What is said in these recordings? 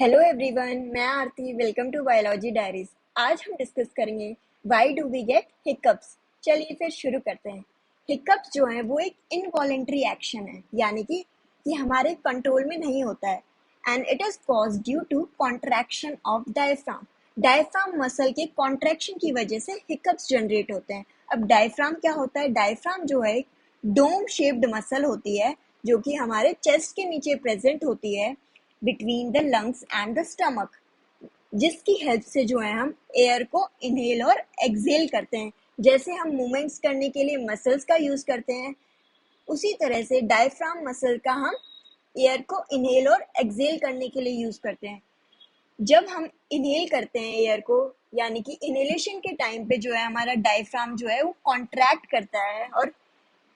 Hello everyone, मैं Aarti. Welcome to biology diaries. आज हम डिस्कस करेंगे why do we get hiccups. चलिए फिर शुरू करते हैं। हिकअप्स जो है वो एक इनवॉलेंट्री एक्शन है, यानी कि ये हमारे कंट्रोल में नहीं होता है। And it is cause due to contraction of diaphragm. Diaphragm muscle के कॉन्ट्रैक्शन की वजह से हिकअप्स जनरेट होते हैं। अब डायफ्राम क्या होता है? डायफ्राम जो है एक डोम शेप्ड मसल होती है जो कि हमारे चेस्ट के नीचे प्रेजेंट होती है between the lungs and the stomach, जिसकी हेल्प से जो है हम एयर को इनहेल और एक्सहेल करते हैं। जैसे हम मूवमेंट्स करने के लिए मसल्स का यूज करते हैं, उसी तरह से डायफ्राम मसल का हम एयर को इनहेल और एक्सहेल करने के लिए यूज करते हैं। जब हम इनहेल करते हैं एयर को, यानी कि इनहेलेशन के टाइम पे जो है हमारा डायफ्राम जो है वो कॉन्ट्रैक्ट करता है और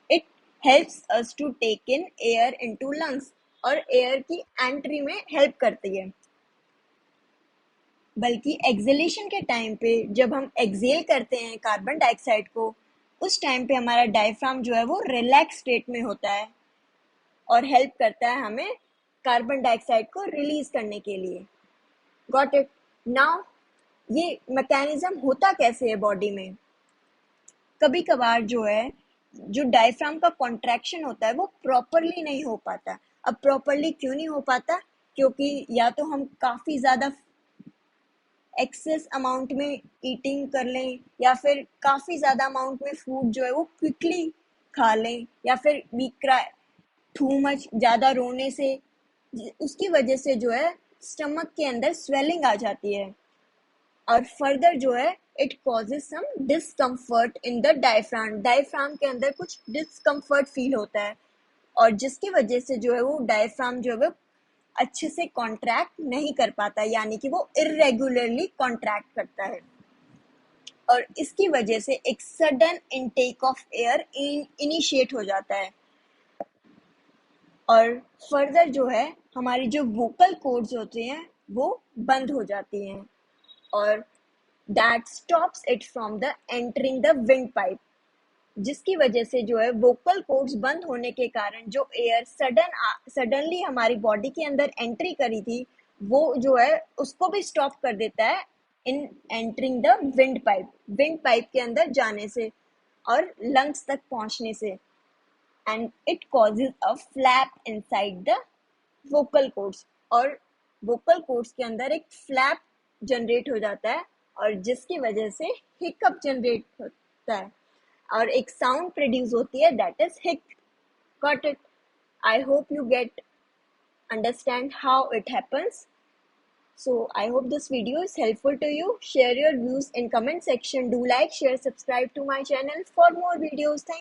it helps us to take in air into lungs और एयर की एंट्री में हेल्प करती है। बल्कि एक्सहेलेशन के टाइम पे जब हम एक्सहेल करते हैं कार्बन डाइऑक्साइड को, उस टाइम पे हमारा डायफ्राम जो है वो रिलैक्स स्टेट में होता है और हेल्प करता है हमें कार्बन डाइऑक्साइड को रिलीज करने के लिए। Got it? नाउ ये मैकेनिज्म होता कैसे है बॉडी में? कभी कभार जो है जो डायफ्राम का कॉन्ट्रैक्शन होता है वो प्रॉपरली नहीं हो पाता। अब प्रॉपरली क्यों नहीं हो पाता? क्योंकि या तो हम काफ़ी ज़्यादा एक्सेस अमाउंट में ईटिंग कर लें, या फिर काफ़ी ज़्यादा अमाउंट में फूड जो है वो क्विकली खा लें, या फिर वी क्राई टू मच, ज़्यादा रोने से उसकी वजह से जो है स्टमक के अंदर स्वेलिंग आ जाती है और फर्दर जो है it causes some discomfort in the diaphragm. Diaphragm के अंदर कुछ डिस्कम्फर्ट फील होता है और जिसकी वजह से जो है वो डायफ्राम जो है वो अच्छे से कॉन्ट्रैक्ट नहीं कर पाता, यानी कि वो इरेगुलरली कॉन्ट्रैक्ट करता है और इसकी वजह से एक sudden intake of air initiate हो जाता है और फर्दर जो है हमारी जो वोकल कॉर्ड्स होते हैं वो बंद हो जाती हैं और that stops it from the entering the wind pipe, जिसकी वजह से जो है वोकल कॉर्ड्स बंद होने के कारण जो एयर सडनली हमारी बॉडी के अंदर एंट्री करी थी वो जो है उसको भी स्टॉप कर देता है इन एंटरिंग द विंड पाइप के अंदर जाने से और लंग्स तक पहुंचने से। And it causes a flap inside the vocal cords और वोकल कॉर्ड्स के अंदर एक फ्लैप जनरेट हो जाता है और जिसकी वजह से हिकअप जनरेट होता है और एक साउंड प्रोड्यूस होती है, दैट इज हिक। Got it? I hope you get understand how it happens. So I hope this video is helpful to you. Share your views in comment section. Do like, share, subscribe to my channel for more videos. Thank